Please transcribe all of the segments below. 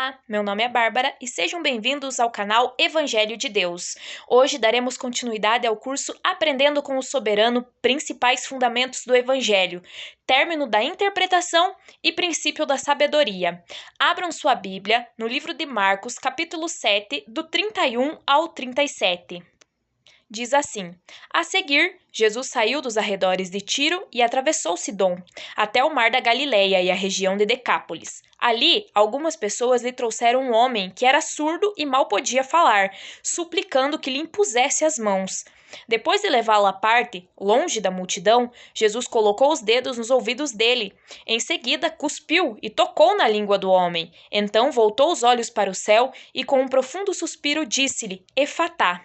Olá, meu nome é Bárbara e sejam bem-vindos ao canal Evangelho de Deus. Hoje daremos continuidade ao curso Aprendendo com o Soberano, Principais Fundamentos do Evangelho, término da interpretação e princípio da sabedoria. Abram sua Bíblia no livro de Marcos, capítulo 7, do 31 ao 37. Diz assim: A seguir, Jesus saiu dos arredores de Tiro e atravessou Sidom, até o mar da Galileia e a região de Decápolis. Ali, algumas pessoas lhe trouxeram um homem que era surdo e mal podia falar, suplicando que lhe impusesse as mãos. Depois de levá-lo à parte, longe da multidão, Jesus colocou os dedos nos ouvidos dele. Em seguida, cuspiu e tocou na língua do homem. Então voltou os olhos para o céu e, com um profundo suspiro, disse-lhe: Efatá,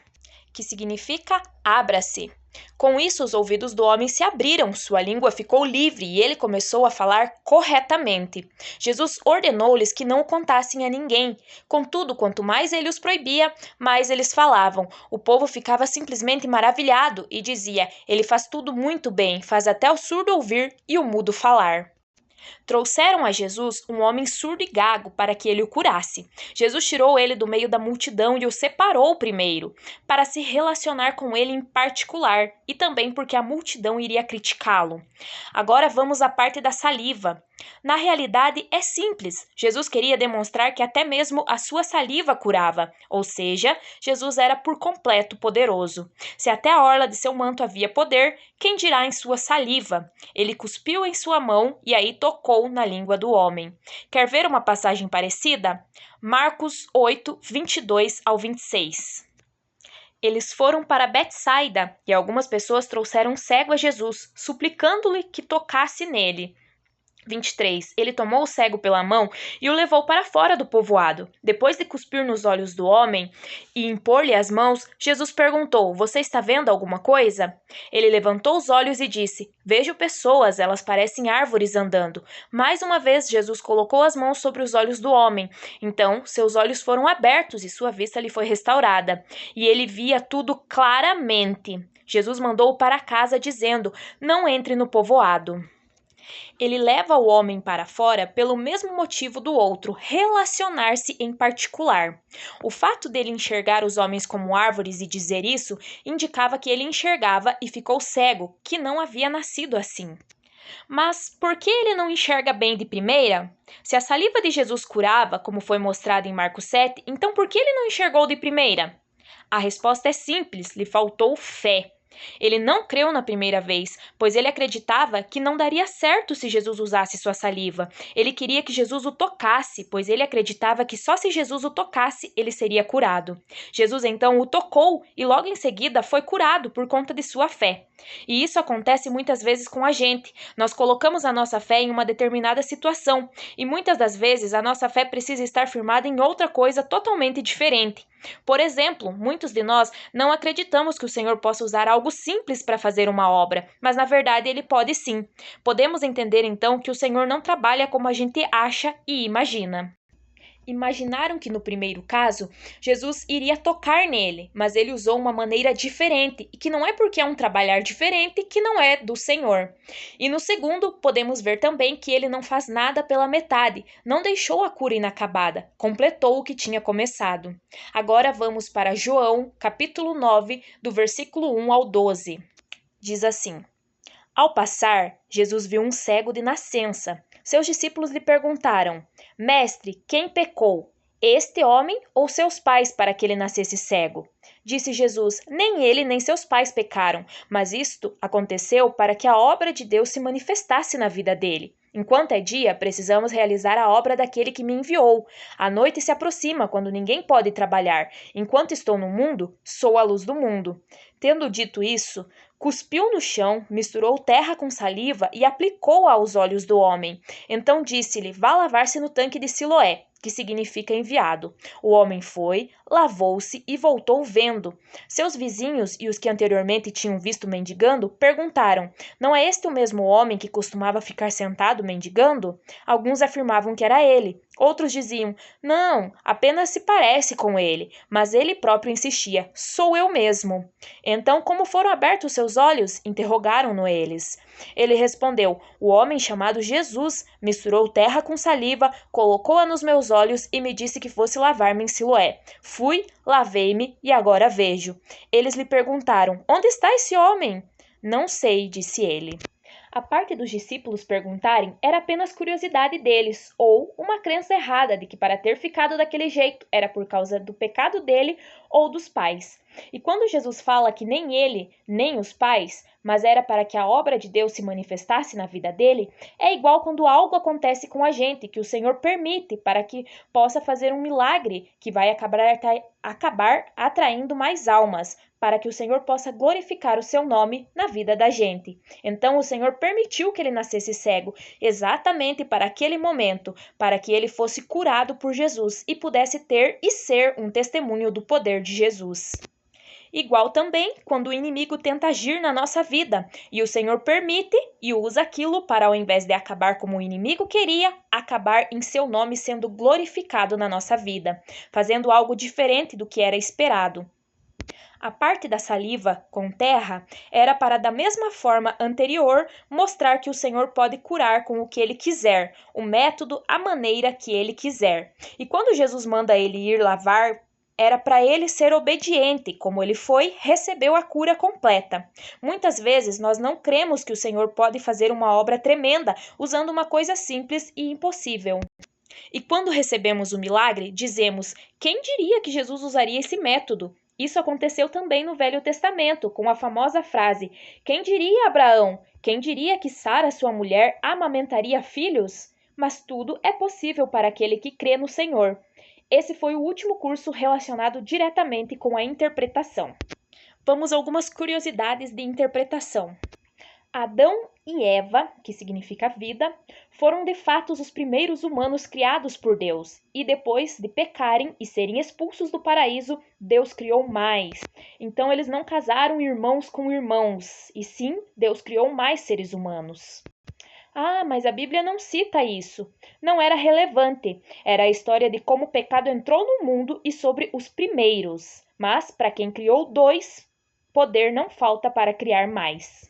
que significa abra-se. Com isso, os ouvidos do homem se abriram, sua língua ficou livre e ele começou a falar corretamente. Jesus ordenou-lhes que não o contassem a ninguém. Contudo, quanto mais ele os proibia, mais eles falavam. O povo ficava simplesmente maravilhado e dizia: Ele faz tudo muito bem, faz até o surdo ouvir e o mudo falar. Trouxeram a Jesus um homem surdo e gago para que ele o curasse. Jesus tirou ele do meio da multidão e o separou primeiro, para se relacionar com ele em particular e também porque a multidão iria criticá-lo. Agora vamos à parte da saliva. Na realidade, é simples. Jesus queria demonstrar que até mesmo a sua saliva curava, ou seja, Jesus era por completo poderoso. Se até a orla de seu manto havia poder, quem dirá em sua saliva? Ele cuspiu em sua mão e aí tocou na língua do homem. Quer ver uma passagem parecida? Marcos 8, 22 ao 26. Eles foram para Betsaida e algumas pessoas trouxeram um cego a Jesus, suplicando-lhe que tocasse nele. 23. Ele tomou o cego pela mão e o levou para fora do povoado. Depois de cuspir nos olhos do homem e impor-lhe as mãos, Jesus perguntou: Você está vendo alguma coisa? Ele levantou os olhos e disse: Vejo pessoas, elas parecem árvores andando. Mais uma vez, Jesus colocou as mãos sobre os olhos do homem. Então, seus olhos foram abertos e sua vista lhe foi restaurada. E ele via tudo claramente. Jesus mandou-o para casa, dizendo: Não entre no povoado. Ele leva o homem para fora pelo mesmo motivo do outro, relacionar-se em particular. O fato dele enxergar os homens como árvores e dizer isso indicava que ele enxergava e ficou cego, que não havia nascido assim. Mas por que ele não enxerga bem de primeira? Se a saliva de Jesus curava, como foi mostrado em Marcos 7, então por que ele não enxergou de primeira? A resposta é simples: lhe faltou fé. Ele não creu na primeira vez, pois ele acreditava que não daria certo se Jesus usasse sua saliva. Ele queria que Jesus o tocasse, pois ele acreditava que só se Jesus o tocasse, ele seria curado. Jesus então o tocou e logo em seguida foi curado por conta de sua fé. E isso acontece muitas vezes com a gente. Nós colocamos a nossa fé em uma determinada situação e muitas das vezes a nossa fé precisa estar firmada em outra coisa totalmente diferente. Por exemplo, muitos de nós não acreditamos que o Senhor possa usar algo simples para fazer uma obra, mas na verdade Ele pode sim. Podemos entender então que o Senhor não trabalha como a gente acha e imagina. Imaginaram que no primeiro caso, Jesus iria tocar nele, mas ele usou uma maneira diferente, e que não é porque é um trabalhar diferente que não é do Senhor. E no segundo, podemos ver também que ele não faz nada pela metade, não deixou a cura inacabada, completou o que tinha começado. Agora vamos para João, capítulo 9, do versículo 1 ao 12. Diz assim: Ao passar, Jesus viu um cego de nascença. Seus discípulos lhe perguntaram: Mestre, quem pecou, este homem ou seus pais, para que ele nascesse cego? Disse Jesus: Nem ele nem seus pais pecaram, mas isto aconteceu para que a obra de Deus se manifestasse na vida dele. Enquanto é dia, precisamos realizar a obra daquele que me enviou. A noite se aproxima, quando ninguém pode trabalhar. Enquanto estou no mundo, sou a luz do mundo. Tendo dito isso, cuspiu no chão, misturou terra com saliva e aplicou-a aos olhos do homem. Então disse-lhe: Vá lavar-se no tanque de Siloé, que significa enviado. O homem foi, lavou-se e voltou vendo. Seus vizinhos e os que anteriormente tinham visto mendigando perguntaram: Não é este o mesmo homem que costumava ficar sentado mendigando? Alguns afirmavam que era ele. Outros diziam: não, apenas se parece com ele. Mas ele próprio insistia: sou eu mesmo. Então, como foram abertos seus olhos? Interrogaram-no eles. Ele respondeu: o homem chamado Jesus misturou terra com saliva, colocou-a nos meus olhos e me disse que fosse lavar-me em Siloé. Fui, lavei-me e agora vejo. Eles lhe perguntaram: onde está esse homem? Não sei, disse ele. A parte dos discípulos perguntarem era apenas curiosidade deles, ou uma crença errada de que para ter ficado daquele jeito era por causa do pecado dele ou dos pais. E quando Jesus fala que nem ele, nem os pais, mas era para que a obra de Deus se manifestasse na vida dele, é igual quando algo acontece com a gente, que o Senhor permite para que possa fazer um milagre que vai acabar atraindo mais almas, para que o Senhor possa glorificar o seu nome na vida da gente. Então o Senhor permitiu que ele nascesse cego, exatamente para aquele momento, para que ele fosse curado por Jesus e pudesse ter e ser um testemunho do poder de Jesus. Igual também quando o inimigo tenta agir na nossa vida e o Senhor permite e usa aquilo para, ao invés de acabar como o inimigo queria, acabar em seu nome sendo glorificado na nossa vida, fazendo algo diferente do que era esperado. A parte da saliva com terra era para, da mesma forma anterior, mostrar que o Senhor pode curar com o que ele quiser, o método, a maneira que ele quiser. E quando Jesus manda ele ir lavar, era para ele ser obediente, como ele foi, recebeu a cura completa. Muitas vezes nós não cremos que o Senhor pode fazer uma obra tremenda usando uma coisa simples e impossível. E quando recebemos o milagre, dizemos: quem diria que Jesus usaria esse método? Isso aconteceu também no Velho Testamento, com a famosa frase: quem diria, Abraão? Quem diria que Sara, sua mulher, amamentaria filhos? Mas tudo é possível para aquele que crê no Senhor. Esse foi o último curso relacionado diretamente com a interpretação. Vamos a algumas curiosidades de interpretação. Adão e Eva, que significa vida, foram de fato os primeiros humanos criados por Deus, e depois de pecarem e serem expulsos do paraíso, Deus criou mais. Então eles não casaram irmãos com irmãos, e sim, Deus criou mais seres humanos. Ah, mas a Bíblia não cita isso. Não era relevante. Era a história de como o pecado entrou no mundo e sobre os primeiros. Mas, para quem criou dois, poder não falta para criar mais.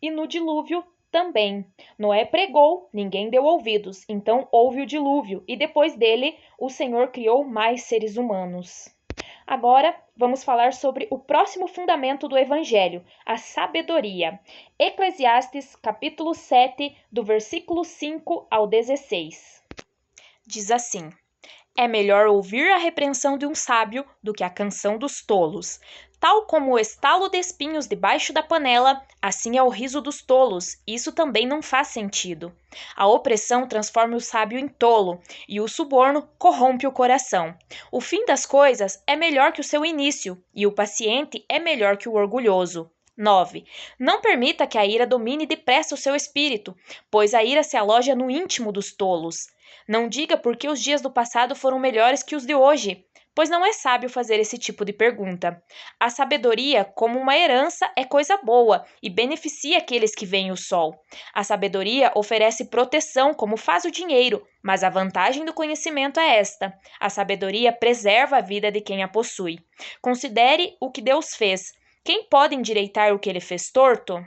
E no dilúvio também. Noé pregou, ninguém deu ouvidos, então houve o dilúvio, e depois dele o Senhor criou mais seres humanos. Agora vamos falar sobre o próximo fundamento do Evangelho, a sabedoria. Eclesiastes, capítulo 7, do versículo 5 ao 16. Diz assim: é melhor ouvir a repreensão de um sábio do que a canção dos tolos. Tal como o estalo de espinhos debaixo da panela, assim é o riso dos tolos. Isso também não faz sentido. A opressão transforma o sábio em tolo, e o suborno corrompe o coração. O fim das coisas é melhor que o seu início, e o paciente é melhor que o orgulhoso. 9. Não permita que a ira domine depressa o seu espírito, pois a ira se aloja no íntimo dos tolos. Não diga por que os dias do passado foram melhores que os de hoje, pois não é sábio fazer esse tipo de pergunta. A sabedoria, como uma herança, é coisa boa e beneficia aqueles que veem o sol. A sabedoria oferece proteção, como faz o dinheiro, mas a vantagem do conhecimento é esta: a sabedoria preserva a vida de quem a possui. Considere o que Deus fez. Quem pode endireitar o que ele fez torto?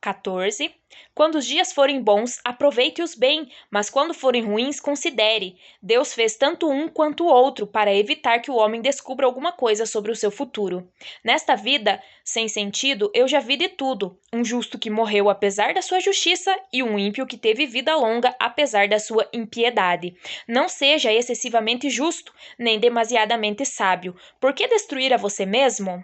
14. Quando os dias forem bons, aproveite-os bem, mas quando forem ruins, considere. Deus fez tanto um quanto o outro para evitar que o homem descubra alguma coisa sobre o seu futuro. Nesta vida, sem sentido, eu já vi de tudo. Um justo que morreu apesar da sua justiça e um ímpio que teve vida longa apesar da sua impiedade. Não seja excessivamente justo, nem demasiadamente sábio. Por que destruir a você mesmo?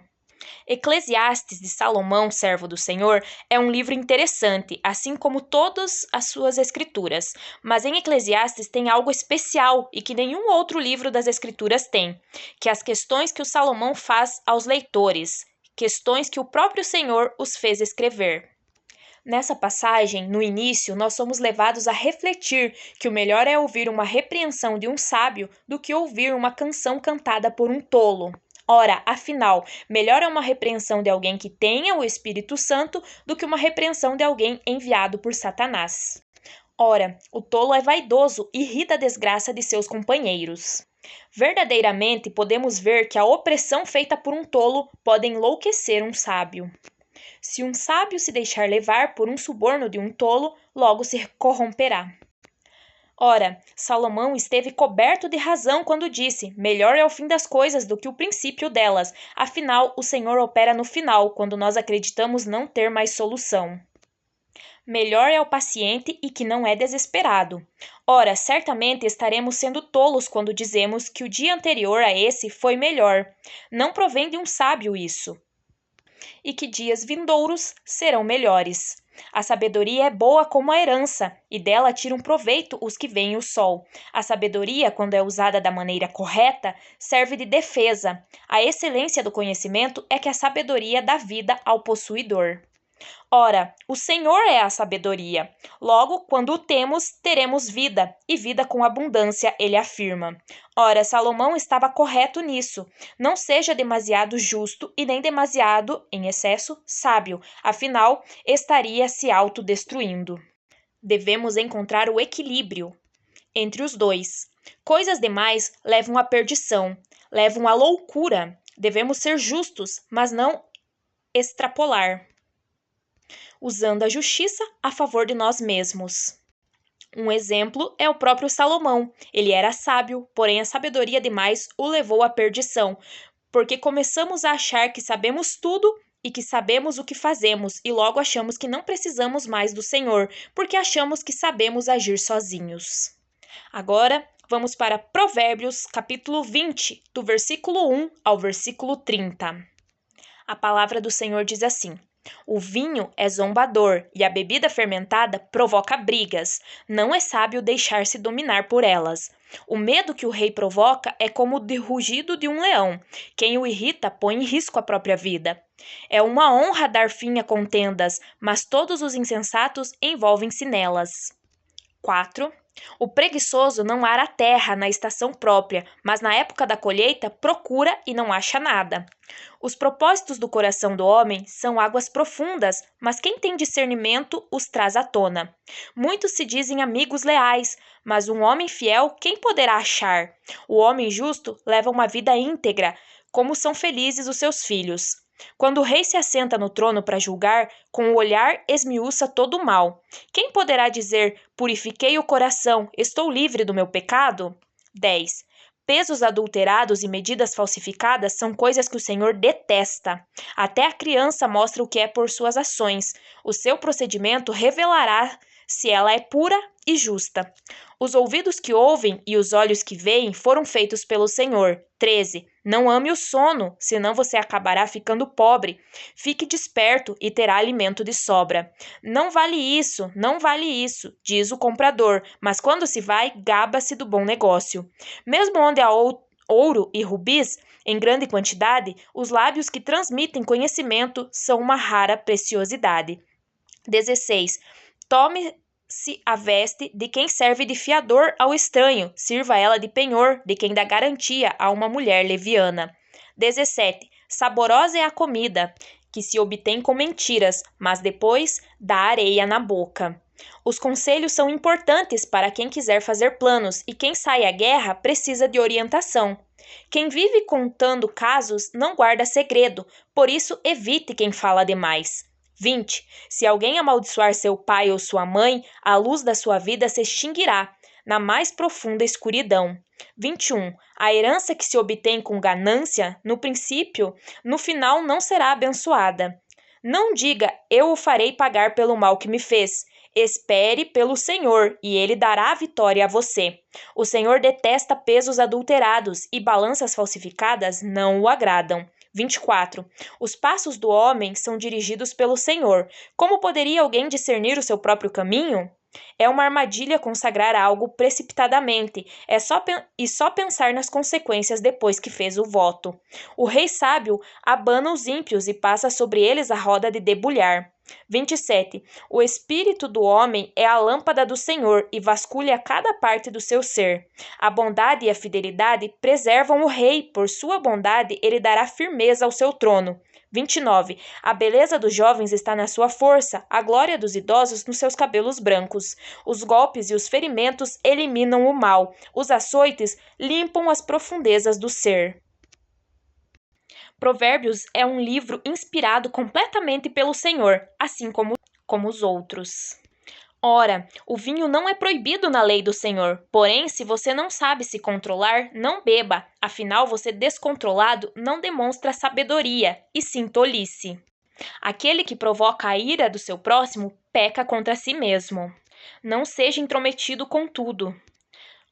Eclesiastes de Salomão, servo do Senhor, é um livro interessante, assim como todas as suas escrituras. Mas em Eclesiastes tem algo especial e que nenhum outro livro das escrituras tem, que as questões que o Salomão faz aos leitores, questões que o próprio Senhor os fez escrever. Nessa passagem, no início, nós somos levados a refletir que o melhor é ouvir uma repreensão de um sábio do que ouvir uma canção cantada por um tolo. Ora, afinal, melhor é uma repreensão de alguém que tenha o Espírito Santo do que uma repreensão de alguém enviado por Satanás. Ora, o tolo é vaidoso e ri da desgraça de seus companheiros. Verdadeiramente, podemos ver que a opressão feita por um tolo pode enlouquecer um sábio. Se um sábio se deixar levar por um suborno de um tolo, logo se corromperá. Ora, Salomão esteve coberto de razão quando disse: melhor é o fim das coisas do que o princípio delas. Afinal, o Senhor opera no final, quando nós acreditamos não ter mais solução. Melhor é o paciente e que não é desesperado. Ora, certamente estaremos sendo tolos quando dizemos que o dia anterior a esse foi melhor. Não provém de um sábio isso. E que dias vindouros serão melhores. A sabedoria é boa como a herança, e dela tiram proveito os que veem o sol. A sabedoria, quando é usada da maneira correta, serve de defesa. A excelência do conhecimento é que a sabedoria dá vida ao possuidor. Ora, o Senhor é a sabedoria. Logo, quando o temos, teremos vida, e vida com abundância, ele afirma. Ora, Salomão estava correto nisso. Não seja demasiado justo e nem demasiado, em excesso, sábio. Afinal, estaria se autodestruindo. Devemos encontrar o equilíbrio entre os dois. Coisas demais levam à perdição, levam à loucura. Devemos ser justos, mas não extrapolar, usando a justiça a favor de nós mesmos. Um exemplo é o próprio Salomão. Ele era sábio, porém a sabedoria demais o levou à perdição, porque começamos a achar que sabemos tudo e que sabemos o que fazemos, e logo achamos que não precisamos mais do Senhor, porque achamos que sabemos agir sozinhos. Agora, vamos para Provérbios, capítulo 20, do versículo 1 ao versículo 30. A palavra do Senhor diz assim: o vinho é zombador e a bebida fermentada provoca brigas. Não é sábio deixar-se dominar por elas. O medo que o rei provoca é como o rugido de um leão. Quem o irrita põe em risco a própria vida. É uma honra dar fim a contendas, mas todos os insensatos envolvem-se nelas. 4. O preguiçoso não ara a terra na estação própria, mas na época da colheita procura e não acha nada. Os propósitos do coração do homem são águas profundas, mas quem tem discernimento os traz à tona. Muitos se dizem amigos leais, mas um homem fiel quem poderá achar? O homem justo leva uma vida íntegra, como são felizes os seus filhos. Quando o rei se assenta no trono para julgar, com o olhar esmiuça todo o mal. Quem poderá dizer, purifiquei o coração, estou livre do meu pecado? 10. Pesos adulterados e medidas falsificadas são coisas que o Senhor detesta. Até a criança mostra o que é por suas ações. O seu procedimento revelará se ela é pura e justa. Os ouvidos que ouvem e os olhos que veem foram feitos pelo Senhor. 13. Não ame o sono, senão você acabará ficando pobre. Fique desperto e terá alimento de sobra. Não vale isso, diz o comprador, mas quando se vai, gaba-se do bom negócio. Mesmo onde há ouro e rubis, em grande quantidade, os lábios que transmitem conhecimento são uma rara preciosidade. 16. Tome-se a veste de quem serve de fiador ao estranho, sirva ela de penhor, de quem dá garantia a uma mulher leviana. 17. Saborosa é a comida, que se obtém com mentiras, mas depois dá areia na boca. Os conselhos são importantes para quem quiser fazer planos, e quem sai à guerra precisa de orientação. Quem vive contando casos não guarda segredo, por isso evite quem fala demais. 20. Se alguém amaldiçoar seu pai ou sua mãe, a luz da sua vida se extinguirá na mais profunda escuridão. 21. A herança que se obtém com ganância, no princípio, no final não será abençoada. Não diga, eu o farei pagar pelo mal que me fez. Espere pelo Senhor, e ele dará a vitória a você. O Senhor detesta pesos adulterados, e balanças falsificadas não o agradam. 24. Os passos do homem são dirigidos pelo Senhor. Como poderia alguém discernir o seu próprio caminho? É uma armadilha consagrar algo precipitadamente, só pensar nas consequências depois que fez o voto. O rei sábio abana os ímpios e passa sobre eles a roda de debulhar. 27. O espírito do homem é a lâmpada do Senhor e vasculha cada parte do seu ser. A bondade e a fidelidade preservam o rei, por sua bondade ele dará firmeza ao seu trono. 29. A beleza dos jovens está na sua força, a glória dos idosos nos seus cabelos brancos. Os golpes e os ferimentos eliminam o mal. Os açoites limpam as profundezas do ser. Provérbios é um livro inspirado completamente pelo Senhor, assim como os outros. Ora, o vinho não é proibido na lei do Senhor, porém, se você não sabe se controlar, não beba, afinal, você descontrolado não demonstra sabedoria, e sim tolice. Aquele que provoca a ira do seu próximo peca contra si mesmo. Não seja intrometido com tudo.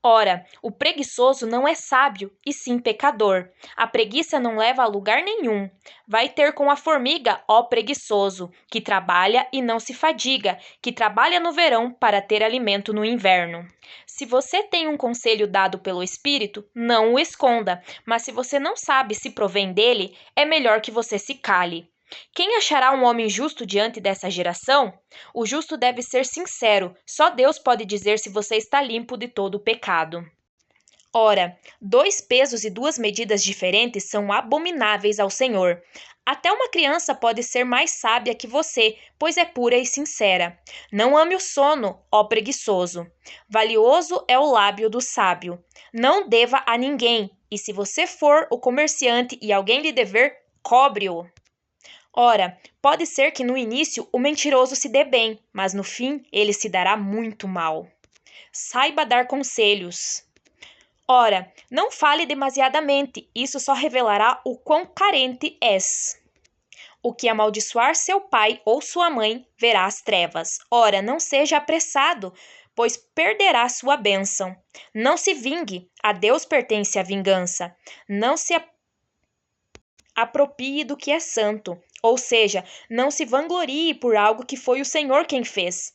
Ora, o preguiçoso não é sábio, e sim pecador. A preguiça não leva a lugar nenhum. Vai ter com a formiga, ó preguiçoso, que trabalha e não se fadiga, que trabalha no verão para ter alimento no inverno. Se você tem um conselho dado pelo Espírito, não o esconda, mas se você não sabe se provém dele, é melhor que você se cale. Quem achará um homem justo diante dessa geração? O justo deve ser sincero, só Deus pode dizer se você está limpo de todo o pecado. Ora, 2 pesos e 2 medidas diferentes são abomináveis ao Senhor. Até uma criança pode ser mais sábia que você, pois é pura e sincera. Não ame o sono, ó preguiçoso. Valioso é o lábio do sábio. Não deva a ninguém, e se você for o comerciante e alguém lhe dever, cobre-o. Ora, pode ser que no início o mentiroso se dê bem, mas no fim ele se dará muito mal. Saiba dar conselhos. Ora, não fale demasiadamente, isso só revelará o quão carente és. O que amaldiçoar seu pai ou sua mãe verá as trevas. Ora, não seja apressado, pois perderá sua bênção. Não se vingue, a Deus pertence a vingança. Não se aproprie do que é santo, ou seja, não se vanglorie por algo que foi o Senhor quem fez.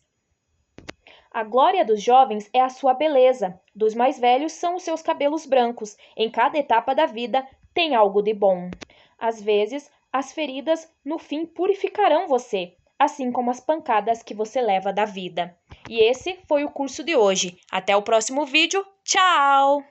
A glória dos jovens é a sua beleza, dos mais velhos são os seus cabelos brancos. Em cada etapa da vida tem algo de bom. Às vezes, as feridas no fim purificarão você, assim como as pancadas que você leva da vida. E esse foi o curso de hoje. Até o próximo vídeo. Tchau!